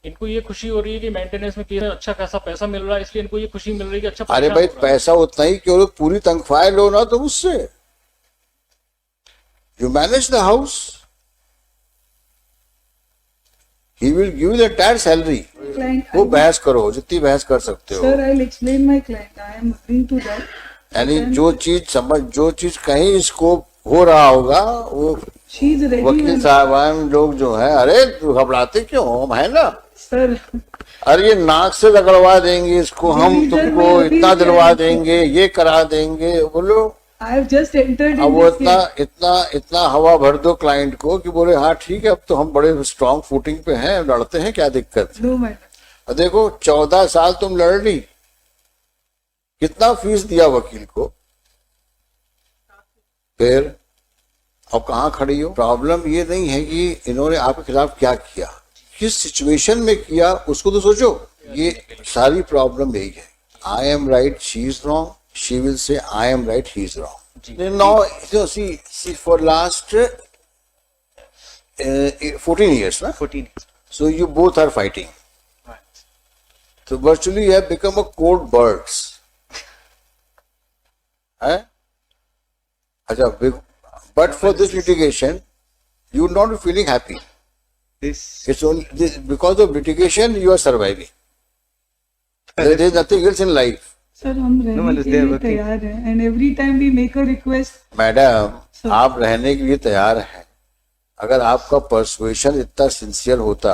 इनको ये खुशी हो रही है कि मेंटेनेंस में किया अच्छा खासा पैसा मिल रहा है, इसलिए इनको ये खुशी मिल रही है कि अच्छा अरे परेशान भाई हो रहा है। पैसा उतना ही क्यों, पूरी तनख्वाह लो ना तुम उससे, you manage the house, he will give the entire salary. Client, वो बहस करो जितनी बहस कर सकते हो, sir, I'll explain my client. I am agreeing to that. यानी जो चीज कहीं स्कोप हो रहा होगा वो She is ready. वकील when- साहबान लोग जो है, अरे तू घबराते क्यों, हम है ना, Sir, अरे ये नाक से रगड़वा देंगे इसको, हम Division तुमको में अभी इतना क्या दिलवा है? देंगे, ये करा देंगे, बोलो। I have just entered अब in वो this इतना case. इतना इतना हवा भर दो क्लाइंट को कि बोले हाँ ठीक है, अब तो हम बड़े स्ट्रांग फुटिंग पे हैं, लड़ते हैं, क्या दिक्कत। No matter. और देखो 14 साल तुम लड़ ली, कितना फीस दिया वकील को, फिर अब कहाँ खड़ी हो। प्रॉब्लम ये नहीं है कि इन्होंने आपके खिलाफ क्या किया, किस सिचुएशन में किया उसको तो सोचो। ये सारी प्रॉब्लम यही है, I am right she is wrong, she will say I am right he is wrong. Now see for last 14 years ना, 14 years. so you both are fighting, so virtually you have become a court birds, है। अच्छा, but for this litigation you would not be feeling happy. It's only this, because of litigation you are surviving. There is nothing else in life. Sir, हम रहने के लिए तैयार हैं. And every time we make a request, madam Sir. आप रहने के लिए तैयार हैं, अगर आपका परसुएशन इतना सिंसियर होता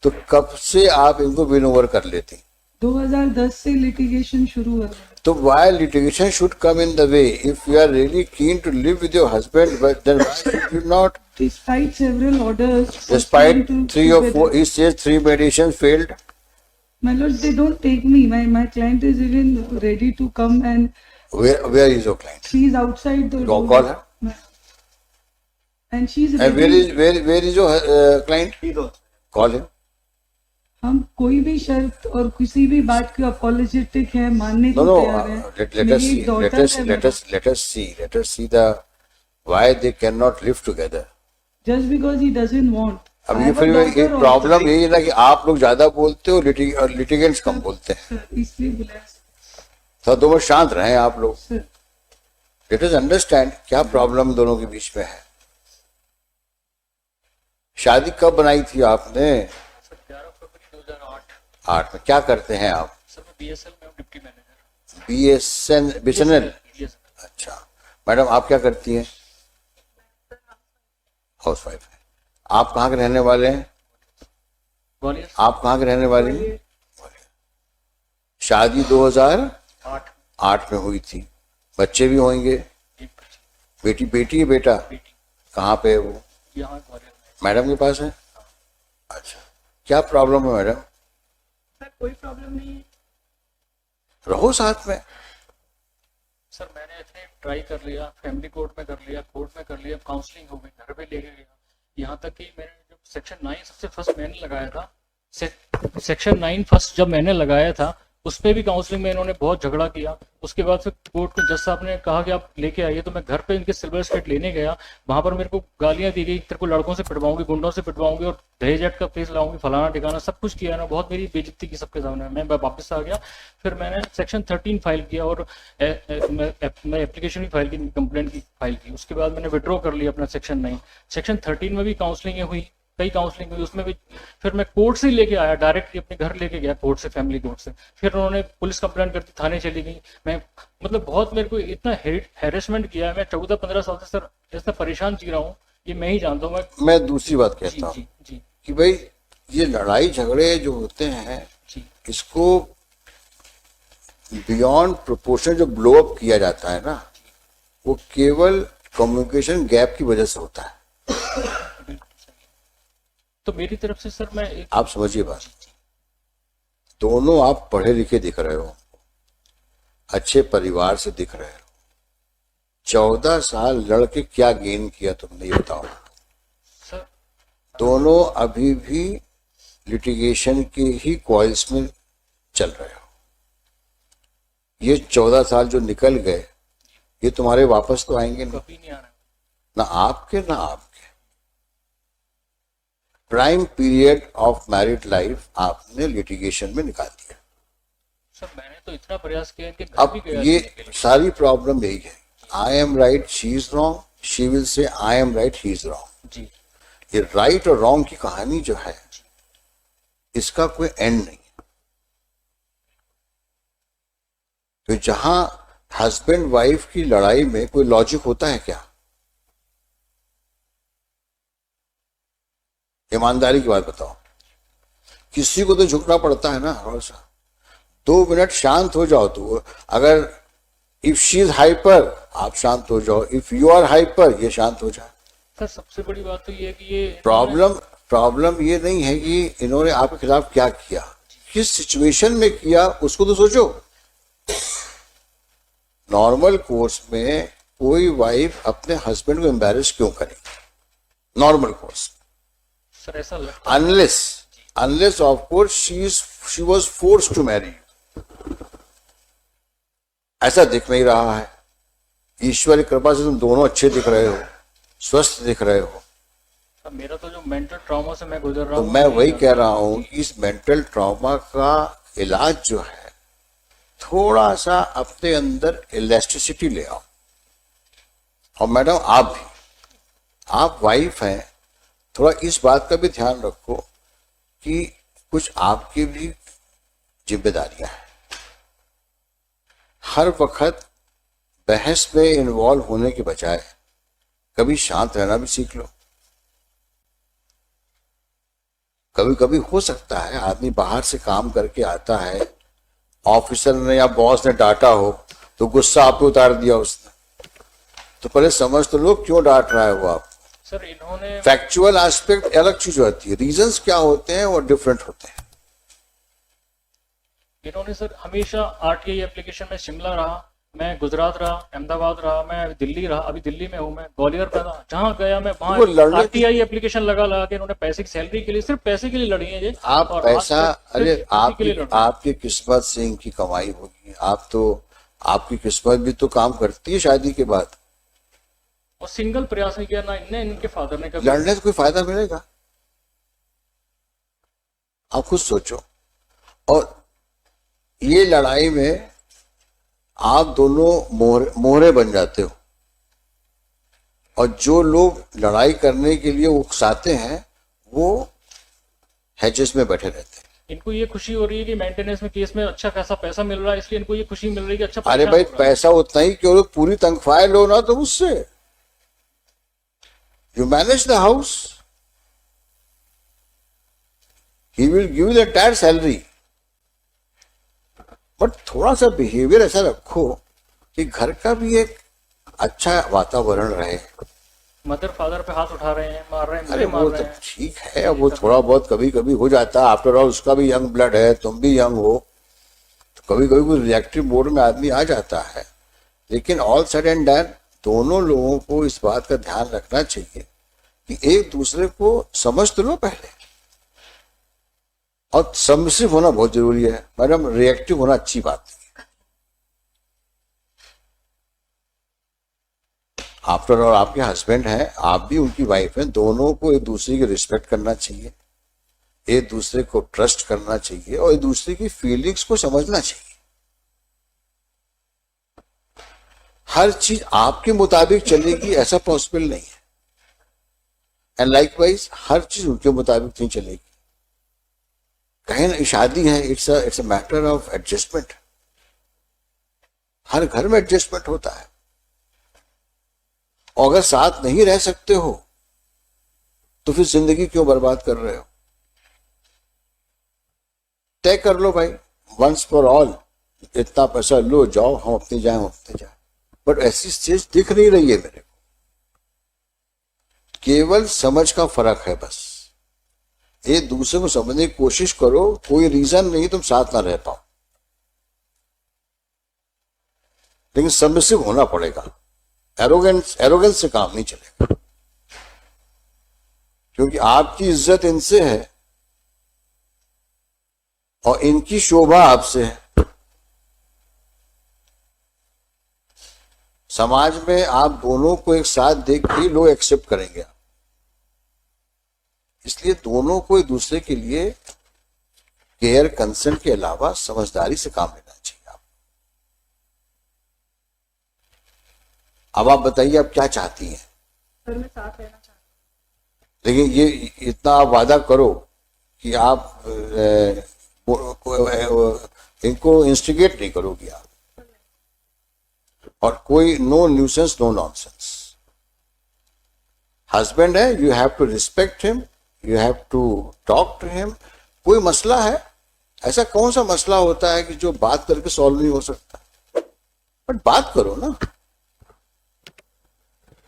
तो कब से आप इनको विन ओवर कर लेती। 2010 से litigation शुरू हुआ है. तो why litigation should come in the way? If you are really keen to live with your husband, but then why should you not? Despite several orders, Despite to 3 or together. 4, he says 3 mediations failed. My lord, they don't take me. My client is even ready to come, and Where is your client? she is outside the Go door. call her. And she is And ready. where is your client? Call him. हम कोई भी शर्त और किसी भी बात की apologetic है, मानने No, को no. तैयार है. Let us मेरी see. एक daughter है, Let us see the why they cannot live together. just because he doesn't want. अब I ये have a फिर daughter एक also. प्रॉब्लम यही है ना कि आप लोग ज्यादा बोलते हो और लिटिगेंट्स कम बोलते हैं, Sir, इसलिए बुलाया. तो दोनों शांत रहें आप लोग। Sir, लेट अस अंडरस्टैंड क्या प्रॉब्लम दोनों के बीच में है। शादी कब बनाई थी आपने? सर 11 फरवरी 2008. 8 में। क्या करते हैं आप? सर मैं BSL में हूँ, डिप्टी मैनेजर. BSNL। Yes. अच्छा मैडम, आप क्या करती हैं? हाउस वाइफ है। आप कहाँ के रहने वाले हैं? ग्वालियर. आप कहाँ के रहने वाली हैं? शादी 2008 में हुई थी, बच्चे भी होंगे, एक बेटी है बेटा? बेटी कहाँ पे है वो? यहाँ ग्वालियर में. मैडम के पास है। अच्छा, क्या प्रॉब्लम है मैडम? सर कोई प्रॉब्लम नहीं है. रहो साथ में। सर मैंने इतने ट्राई कर लिया, फैमिली कोर्ट में कर लिया, कोर्ट में कर लिया, काउंसलिंग हो गई, घर पे लेके गया, यहाँ तक कि मैंने जब सेक्शन 9 सबसे फर्स्ट मैंने लगाया था, सेक्शन 9 फर्स्ट जब मैंने लगाया था उस पर भी काउंसलिंग में इन्होंने बहुत झगड़ा किया. उसके बाद फिर कोर्ट में जज साहब ने कहा कि आप लेके आइए, तो मैं घर पे इनके सिल्वर स्टेट लेने गया. वहां पर मेरे को गालियां दी गई, तेरे को लड़कों से पिटवाऊंगी, गुंडों से पिटवाऊंगी और दहेज एक्ट का केस लाऊंगी, फलाना ठिकाना सब कुछ किया ना. बहुत मेरी बेइज्जती की सबके सामने. मैं वापस आ गया, फिर मैंने सेक्शन 13 फाइल किया और मैं एप्लीकेशन भी फाइल की, कंप्लेंट की फाइल की. उसके बाद मैंने विड्रॉ कर लिया अपना सेक्शन 9. सेक्शन 13 में भी काउंसलिंग हुई, कई काउंसलिंग हुई, उसमें भी फिर मैं कोर्ट से लेके आया, डायरेक्टली अपने घर लेके गया कोर्ट से, फैमिली कोर्ट से. फिर उन्होंने पुलिस कंप्लेंट करती, थाने चली गई. मैं मतलब बहुत मेरे को इतना हैरेसमेंट किया है. मैं 14-15 साल से सर इतना परेशान जी रहा हूँ, ये मैं ही जानता हूँ. मैं दूसरी बात जी कहता हूँ जी जी कि भाई ये लड़ाई झगड़े जो होते हैं, जी. इसको बियॉन्ड प्रोपोर्शन जो ब्लो अप किया जाता है ना, वो केवल कम्युनिकेशन गैप की वजह से होता है। तो मेरी तरफ से सर मैं एक आप समझिए बात, दोनों आप पढ़े लिखे दिख रहे हो, अच्छे परिवार से दिख रहे हो, 14 साल लड़के क्या गेन किया तुमने ये बताओ। सर दोनों अभी भी लिटिगेशन के ही कॉइल्स में चल रहे हो। ये 14 साल जो निकल गए ये तुम्हारे वापस तो आएंगे नहीं, कभी नहीं आ रहा. ना आपके ना आपके। Prime period of married life आपने लिटिगेशन में निकाल दिया। सर मैंने तो इतना प्रयास किया कि घर अब भी गया ये देने के लिए। सारी प्रॉब्लम यही है, I am right she is wrong, she will say I am right he is wrong. जी ये राइट और रॉन्ग की कहानी जो है इसका कोई एंड नहीं है। तो जहां हस्बैंड वाइफ की लड़ाई में कोई लॉजिक होता है क्या? ईमानदारी की बात बताओ, किसी को तो झुकना पड़ता है ना थोड़ा सा। 2 मिनट शांत हो जाओ। तो अगर इफ शी इज हाइपर आप शांत हो जाओ, इफ यू आर हाइपर ये शांत हो जाए। सर सबसे बड़ी बात तो ये है कि ये प्रॉब्लम ये नहीं है कि इन्होंने आपके खिलाफ क्या किया, किस सिचुएशन में किया उसको तो सोचो। नॉर्मल कोर्स में कोई वाइफ अपने हस्बैंड को एम्बैरेस क्यों करेगी नॉर्मल कोर्स? सर ऐसा लगता है unless of course she was forced to marry. ऐसा दिख नहीं रहा है। ईश्वर की कृपा से तुम दोनों अच्छे दिख रहे हो, स्वस्थ दिख रहे हो। सर मेरा तो जो मेंटल ट्रॉमा से मैं गुजर रहा तो हूँ, मैं वही कह रहा हूं कि इस मेंटल ट्रॉमा का इलाज जो है थोड़ा सा अपने अंदर इलास्टिसिटी ले आओ। और मैडम आप भी, आप वाइफ हैं, थोड़ा इस बात का भी ध्यान रखो कि कुछ आपकी भी जिम्मेदारियां हैं। हर वक्त बहस में इन्वॉल्व होने के बजाय कभी शांत रहना भी सीख लो। कभी कभी हो सकता है आदमी बाहर से काम करके आता है, ऑफिसर ने या बॉस ने डांटा हो तो गुस्सा आप पे उतार दिया उसने, तो पहले समझ तो लो क्यों डांट रहा है वो आप। सर इन्होंने फैक्चुअल एस्पेक्ट अलग चीज होती है, रीजंस क्या होते हैं वो डिफरेंट होते हैं। इन्होंने सर हमेशा आरटीआई एप्लीकेशन में शिमला रहा, मैं गुजरात रहा, अहमदाबाद रहा, मैं दिल्ली रहा, अभी दिल्ली में हूँ, मैं ग्वालियर में था, जहाँ गया मैं वो वहाँ लड़ने की- आरटीआई एप्लीकेशन लगा के इन्होंने पैसे की सैलरी के लिए, सिर्फ पैसे के लिए लड़ी है ये। आप और पैसा, आज तक अरे सिर्फ इसी के लिए लड़ रहे हैं। आपकी किस्मत से इनकी कमाई होगी। आप तो, आपकी किस्मत भी तो काम करती है शादी के बाद। और सिंगल प्रयास नहीं किया ना इनने, इनके फादर ने कभी। लड़ने से कोई फायदा मिलेगा? आप खुद सोचो। और ये लड़ाई में आप दोनों मोहरे बन जाते हो, और जो लोग लड़ाई करने के लिए उकसाते हैं वो हैजेस में बैठे रहते हैं। इनको ये खुशी हो रही है कि मेंटेनेंस में केस में अच्छा खासा पैसा मिल रहा है, इसलिए इनको ये खुशी मिल रही है कि अच्छा अरे परेशान भाई हो रहा है। पैसा उतना ही क्यों, लोग पूरी तनख्वाह लो ना तो उससे you manage the house, he will give the entire salary. But थोड़ा सा बिहेवियर ऐसा रखो कि घर का भी एक अच्छा वातावरण रहे। मदर फादर पे हाथ उठा रहे हैं, मार रहे हैं, अरे मुझे मार वो रहे तो हैं। ठीक है, वो थोड़ा बहुत कभी कभी हो जाता है। आफ्टर ऑल उसका भी यंग ब्लड है, तुम भी यंग हो, तो कभी कभी कोई रिएक्टिव मोड में आदमी आ जाता है। लेकिन ऑल सेड एंड डन, दोनों लोगों को इस बात का ध्यान रखना चाहिए कि एक दूसरे को समझ तो लो पहले। और सबमिसिव होना बहुत जरूरी है मैडम, रिएक्टिव होना अच्छी बात नहीं है। आफ्टर ऑल आपके हस्बैंड हैं, आप भी उनकी वाइफ हैं, दोनों को एक दूसरे की रिस्पेक्ट करना चाहिए, एक दूसरे को ट्रस्ट करना चाहिए और एक दूसरे की फीलिंग्स को समझना चाहिए। हर चीज आपके मुताबिक चलेगी ऐसा पॉसिबल नहीं है, एंड लाइकवाइज हर चीज उनके मुताबिक नहीं चलेगी। कहीं ना शादी है, it's a matter of adjustment. हर घर में एडजस्टमेंट होता है। और अगर साथ नहीं रह सकते हो तो फिर जिंदगी क्यों बर्बाद कर रहे हो? तय कर लो भाई, वंस फॉर ऑल, इतना पैसा लो, जाओ, हम अपनी जाए, हम अपने जाए। बट ऐसी चीज दिख नहीं रही है मेरे को। केवल समझ का फर्क है बस। एक दूसरे को समझने की कोशिश करो, कोई रीजन नहीं तुम साथ ना रह पाओ, लेकिन सबमिसिव होना पड़ेगा। एरोगेंस से काम नहीं चलेगा, क्योंकि आपकी इज्जत इनसे है और इनकी शोभा आपसे है। समाज में आप दोनों को एक साथ देख के लोग एक्सेप्ट करेंगे। इसलिए दोनों को एक दूसरे के लिए केयर कंसर्न के अलावा समझदारी से काम लेना चाहिए। आप अब आप बताइए आप क्या चाहती हैं? सर मैं साथ रहना चाहती लेकिन ये इतना आप वादा करो कि आप इनको इंस्टिगेट नहीं करोगी आप, और कोई no nuisance no nonsense. Husband है, you have to respect him, you have to talk to him. कोई मसला है, ऐसा कौन सा मसला होता है कि जो बात करके सॉल्व नहीं हो सकता? बट बात करो ना।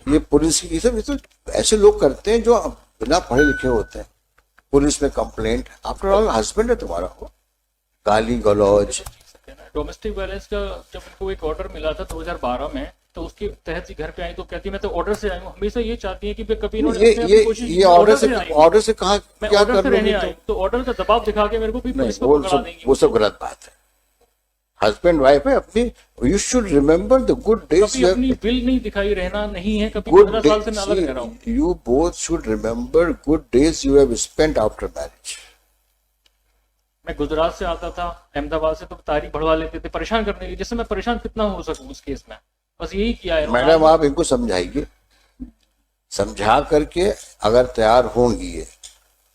ये पुलिस की सब ये तो ऐसे लोग करते हैं जो बिना पढ़े लिखे होते हैं। पुलिस में कंप्लेंट, आफ्टर ऑल हस्बैंड है तुम्हारा, हो गाली गलौज। डोमेस्टिक वायलेंस का जब उनको एक ऑर्डर मिला था 2012 में, तो उसके तहत ही घर पे आई तो कहती मैं तो ऑर्डर से आई हूँ। हमेशा ये चाहती है कि कभी इन्होंने अपनी कोशिश की, ऑर्डर से आई हूँ। ऑर्डर से कहा मैं क्या ऑर्डर से कर रहने लोगे? आई तो ऑर्डर का दबाव दिखा के मेरे को भी पुलिस को वो पकड़ा सब देंगी। वो सब गलत बात है। हस्बैंड वाइफ है अपनी, you should remember the good days. कभी अपनी विल नहीं दिखाई रहना नहीं है, कभी गुड 15 साल से मैं अलग रह रहा हूँ। You both should remember good days you have spent after marriage. मैं गुजरात से आता था, अहमदाबाद से, तो तारीख बढ़वा लेते थे परेशान करने के लिए, जिससे मैं परेशान कितना हो सकूं उस केस में। बस यही किया है। मैडम आप इनको समझाइए, समझा करके अगर तैयार होंगी ये,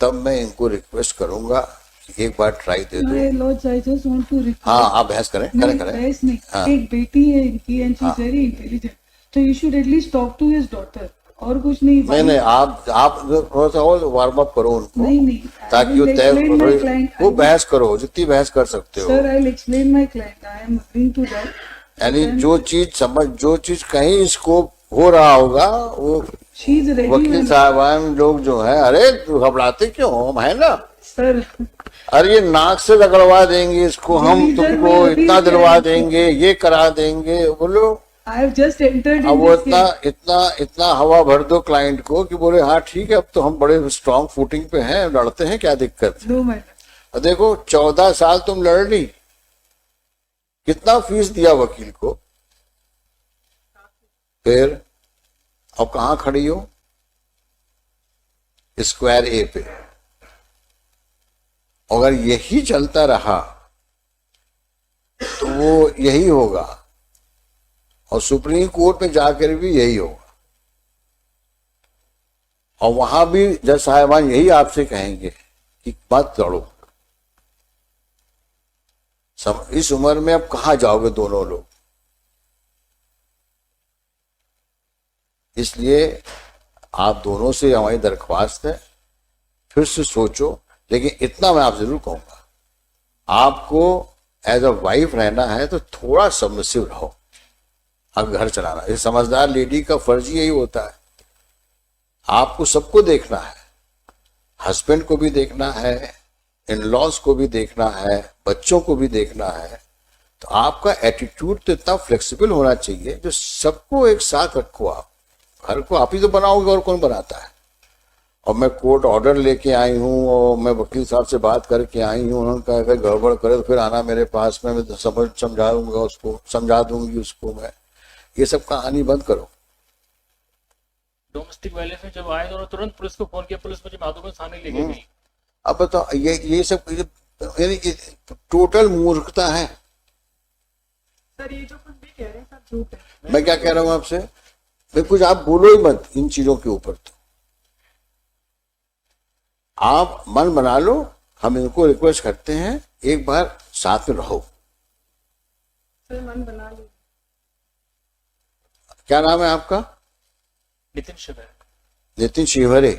तब मैं इनको रिक्वेस्ट करूंगा कि एक बार ट्राई दे दो। My lords I just want to request. हाँ आप बहस करें, करें करें। बहस नहीं, हाँ। एक बेटी है इनकी and she is very intelligent, तो you should at least talk to his daughter, और कुछ नहीं। नहीं आप थोड़ा सा और वार्म अप करो उनको, नहीं ताकि वो तय वो बहस करो जितनी बहस कर सकते हो। Sir I will explain my client, I am agreeing to that. यानी जो चीज कहीं स्कोप हो रहा होगा वो शी इज रेडी। वकील साहबान लोग जो है, अरे घबराते क्यों हम है ना सर अरे ये नाक से रगड़वा देंगे इसको, हम तुमको इतना दिलवा देंगे, ये करा देंगे, बोलो। आई हैव जस्ट एंटर्ड अब वो इतना हवा भर दो क्लाइंट को कि बोले हाँ ठीक है अब तो हम बड़े स्ट्रांग फुटिंग पे हैं, लड़ते हैं, क्या दिक्कत है। No madam. और देखो 14 साल तुम लड़ ली, कितना फीस दिया वकील को, फिर अब कहाँ खड़ी हो? स्क्वायर ए पे। अगर यही चलता रहा तो वो यही होगा, और सुप्रीम कोर्ट में जाकर भी यही होगा, और वहां भी जज साहिबान यही आपसे कहेंगे कि मत लड़ो। इस उम्र में अब कहाँ जाओगे दोनों लोग? इसलिए आप दोनों से हमारी दरख्वास्त है, फिर से सोचो। लेकिन इतना मैं आप जरूर कहूंगा, आपको एज अ वाइफ रहना है तो थोड़ा सबमिसिव रहो। अब घर चलाना, ये समझदार लेडी का फर्ज ही यही होता है। आपको सबको देखना है, हस्बैंड को भी देखना है, इन लॉज को भी देखना है, बच्चों को भी देखना है। तो आपका एटीट्यूड तो इतना फ्लेक्सिबल होना चाहिए जो सबको एक साथ रखो। आप घर को आप ही तो बनाओगे, और कौन बनाता है? और मैं कोर्ट ऑर्डर लेके आई हूँ और मैं वकील साहब से बात करके आई हूँ, उन्होंने कहा अगर गड़बड़ करे तो फिर आना मेरे पास में, मैं समझाऊंगा उसको, समझा दूंगी उसको मैं। ये सब कहानी बंद करो। डोमेस्टिक वायलेंस में जब आए तो तुरंत पुलिस को फोन किया, पुलिस मुझे माधोगंज थाने लेके गई। अब बताओ ये सब यानी कि टोटल मूर्खता है। सर ये जो कुछ भी कह रहे हैं सब झूठ है। मैं क्या कह रहा हूँ आपसे, मैं कुछ आप बोलो ही मत इन चीजों के ऊपर। तो आप मन बना लो, हम इनको रिक्वेस्ट करते हैं एक बार साथ में रहो। सर मन बना लो। क्या नाम है आपका? नितिन शिवर। नितिन शिवरे।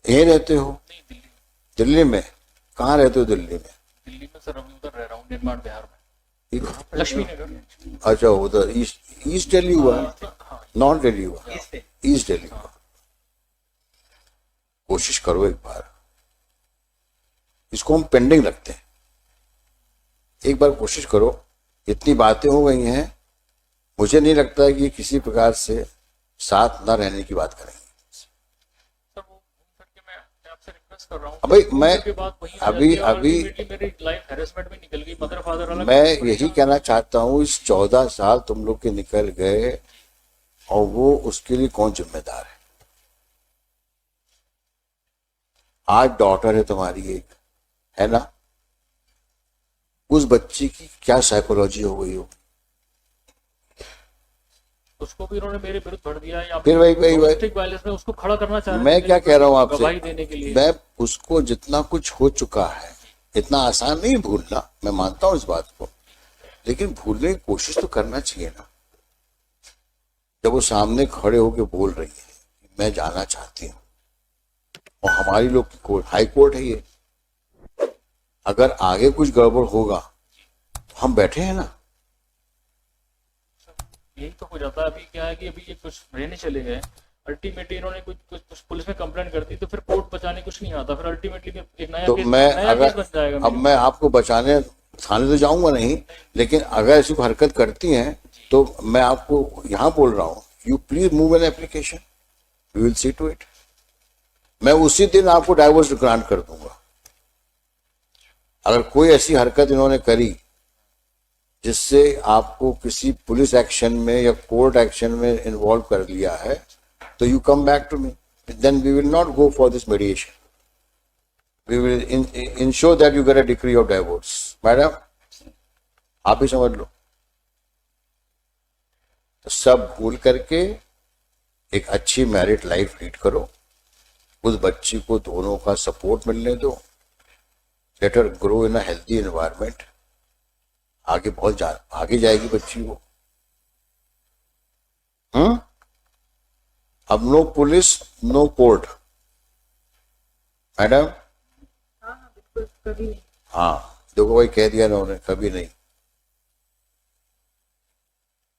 यहीं रहते हो? नहीं, दिल्ली। दिल्ली में? कहाँ रहते हो दिल्ली में? दिल्ली में सर अभी उधर रह रहा हूँ, निर्माण बिहार में, ये कहाँ पे? लक्ष्मी नगर। अच्छा उधर ईस्ट दिल्ली हुआ, हाँ, नॉर्थ दिल्ली हुआ, ईस्ट दिल्ली हुआ। कोशिश करो एक बार, इसको हम पेंडिंग रखते हैं, एक बार कोशिश करो। इतनी बातें हो गई हैं, मुझे नहीं लगता कि किसी प्रकार से साथ न रहने की बात करेंगे। सर वो घूम फिर के मैं आपसे रिक्वेस्ट कर रहा हूँ। अभी मैं के बाद वही अभी मेरी लाइफ हैरेसमेंट में निकल गई, मदर फादर अलग। मैं यही कहना चाहता हूँ, इस 14 साल तुम लोग के निकल गए और वो उसके लिए कौन जिम्मेदार है? आज डॉटर है तुम्हारी एक, है ना, उस बच्ची की क्या साइकोलॉजी हो गई हो, उसको भी उन्होंने मेरे विरुद्ध भर दिया है, या फिर वही डोमेस्टिक वायलेंस में उसको खड़ा करना चाह रहे मैं थे क्या कह रहा हूँ गवाही आपसे, देने के लिए। मैं उसको जितना कुछ हो चुका है इतना आसान नहीं भूलना, मैं मानता हूँ इस बात को, लेकिन भूलने की कोशिश तो करना चाहिए ना। जब वो सामने खड़े होके बोल रही है मैं जाना चाहती हूँ, और हमारी लोग की कोर्ट हाई कोर्ट है ये, अगर आगे कुछ गड़बड़ होगा तो हम बैठे हैं ना। यही तो हो जाता है। अभी क्या है कि अभी ये कुछ रहने चले गए, अल्टीमेटली इन्होंने कुछ पुलिस में कंप्लेंट कर दी तो फिर कोर्ट बचाने कुछ नहीं आता, फिर अल्टीमेटली एक नया तो केस, मैं नया केस बन अगर जाएगा अब मेरे मैं आपको बचाने थाने तो जाऊंगा नहीं, लेकिन अगर ऐसी कोई हरकत करती हैं तो मैं आपको यहाँ बोल रहा हूँ, you please move an application, we will see to it. मैं उसी दिन आपको डाइवोर्स ग्रांट कर दूंगा। अगर कोई ऐसी हरकत इन्होंने करी जिससे आपको किसी पुलिस एक्शन में या कोर्ट एक्शन में इन्वॉल्व कर लिया है, तो you come back to me, then we will not go for this mediation, we will ensure that you get a decree of divorce. Madam आप ही समझ लो। तो सब भूल करके एक अच्छी मैरिड लाइफ लीड करो, उस बच्ची को दोनों का सपोर्ट मिलने दो, let her grow in a healthy environment. आगे बहुत आगे जाएगी बच्ची वो। अब no police no court, madam. बिल्कुल कभी नहीं। हाँ देखो भाई, कह दिया ना उन्होंने, कभी नहीं।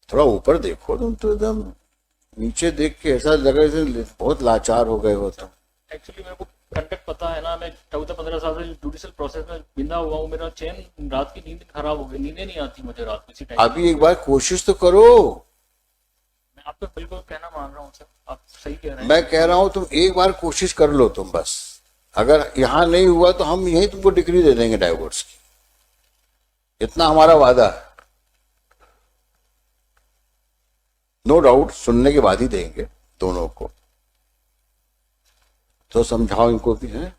थोड़ा ऊपर देखो, तुम तो एकदम नीचे देख के ऐसा लग रहा है बहुत लाचार हो गए हो तुम। एक्चुअली मेरे को कंटेक्ट पता है ना, मैं 14-15 साल से जुडिशियल प्रोसेस में बिंदा हुआ हूँ, मेरा चैन रात की नींद खराब हो गई, नींदें नहीं आती मुझे रात में इसी टाइम। अभी एक बार कोशिश तो करो। मैं आपका बिल्कुल कहना मान रहा हूँ सर, आप सही कह रहे हैं। मैं कह रहा हूं तुम एक बार कोशिश कर लो तुम बस। अगर यहां नहीं हुआ तो हम यही तुमको डिग्री दे देंगे डाइवोर्स की, इतना हमारा वादा है। नो डाउट सुनने के बाद ही देंगे दोनों को, तो समझाओ इनको भी है।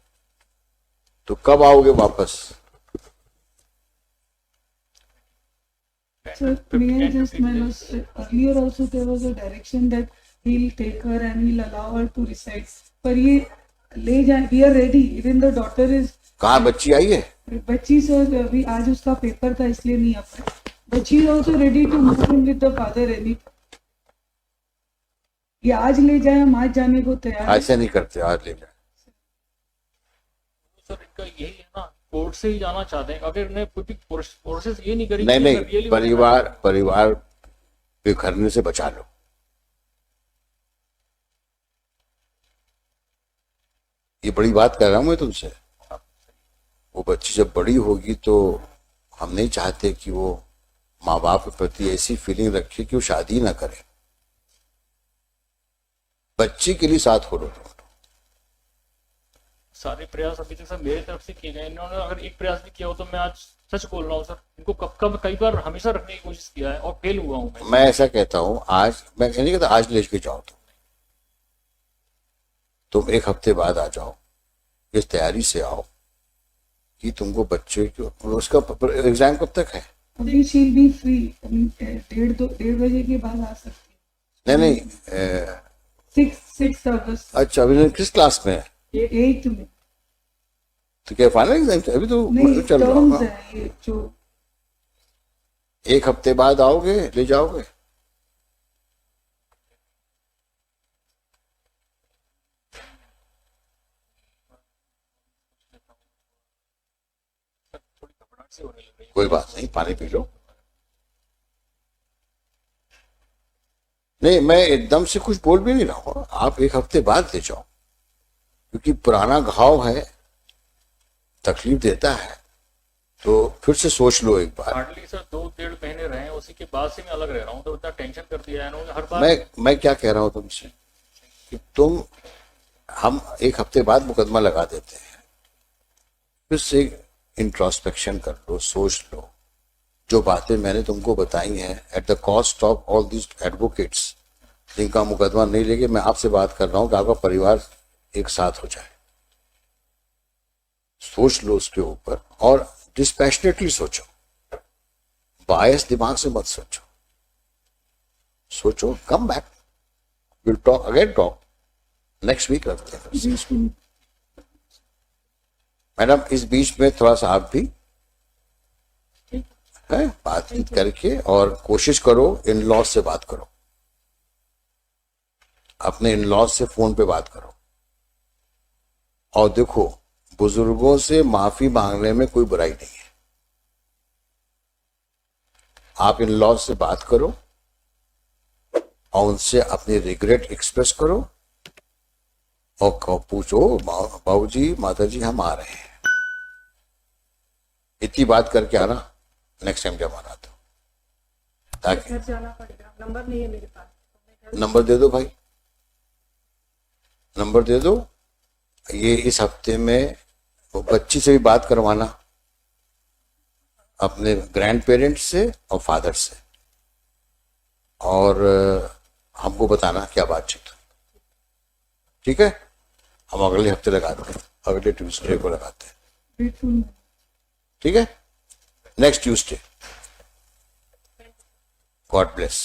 तो कब आओगे वापस? So may I just earlier also there was a direction that he'll take her and he'll allow her to reside. पर ये ले जाए, we are ready. Even the daughter is. कहाँ बच्ची आई है? बच्ची सर अभी आज उसका पेपर था इसलिए नहीं आ पाई। बच्ची is also ready to move in with the father any. ये आज ले जाए, हम आज जाने को तैयार हैं। ऐसे नहीं करते, आज ले जाए। सर इनका यही है ना, कोर्ट से ही जाना चाहते हैं। अगर इन्हें कोई प्रोसेस ये नहीं करी, नहीं नहीं, परिवार बिखरने से बचा लो। ये बड़ी बात कर रहा हूं मैं तुमसे। वो बच्ची जब बड़ी होगी तो हम नहीं चाहते कि वो माँ बाप के प्रति ऐसी फीलिंग रखे कि वो शादी ना करे। बच्ची के लिए साथ हो लो तुम। सारे प्रयास अभी तक सर मेरे तरफ से किए गए। इन्होंने अगर एक प्रयास भी किया हो तो मैं आज सच बोल रहा हूँ सर, इनको कब कई बार हमेशा रखने की कोशिश किया है और फेल हुआ हूँ मैं ऐसा कहता हूँ, आज मैं नहीं कहता आज ले के जाओ तुम 1 हफ्ते बाद आ जाओ, इस तैयारी से आओ कि तुमको बच्चे को, उसका एग्जाम कब तक है? अभी she'll be free. 1:30 बजे के बाद आ सकती है। नहीं 6 अगस्त। अच्छा, अभी किस क्लास में है? 8 में। तो क्या फाइनल एग्जाम अभी तो नहीं, चल रहा टर्म्स होगा। है ये जो। 1 हफ्ते बाद आओगे, ले जाओगे? थोड़ी घबराहट सी होने लग गई। कोई बात नहीं, पानी पी लो। नहीं, मैं एकदम से कुछ बोल भी नहीं रहा हूँ, आप 1 हफ्ते बाद ले जाओ, क्योंकि पुराना घाव है, तकलीफ देता है, तो फिर से सोच लो एक बार। हार्डली सर 2-1.5 महीने रहे हैं, उसी के बाद से मैं अलग रह रहा हूँ, तो इतना टेंशन कर दिया है इन्होंने हर बार। मैं क्या कह रहा हूँ तुमसे कि हम 1 हफ्ते बाद मुकदमा लगा देते हैं, फिर से इंट्रोस्पेक्शन कर लो, सोच लो। जो बातें मैंने तुमको बताई हैं, at the cost of all this advocates जिनका मुकदमा नहीं लेके, मैं आपसे बात कर रहा हूँ कि आपका परिवार एक साथ हो जाए। सोच लो उसके ऊपर और डिस्पैशनेटली सोचो, बायस दिमाग से मत सोचो, सोचो, come back, will talk again, talk next week रखते हैं। Grateful. मैडम इस बीच में थोड़ा सा आप भी है बातचीत करके और कोशिश करो इन लॉज से बात करो, अपने इन लॉज से फोन पे बात करो। और देखो, बुजुर्गों से माफी मांगने में कोई बुराई नहीं है। आप इन लॉज से बात करो और उनसे अपनी रिग्रेट एक्सप्रेस करो और पूछो, बाबू जी, माता जी, हम आ रहे हैं। इतनी बात करके आना नेक्स्ट टाइम जब आना तो, ताकि घर जाना पड़ेगा, नंबर नहीं है मेरे पास। नंबर दे दो भाई, नंबर दे दो। ये इस हफ्ते में वो बच्ची से भी बात करवाना, अपने ग्रैंड पेरेंट्स से और फादर से, और हमको बताना क्या बातचीत हुई। ठीक है, हम अगले हफ्ते लगाते हैं, अगले ट्यूसडे को लगाते हैं। Grateful. ठीक है, नेक्स्ट ट्यूसडे। God bless.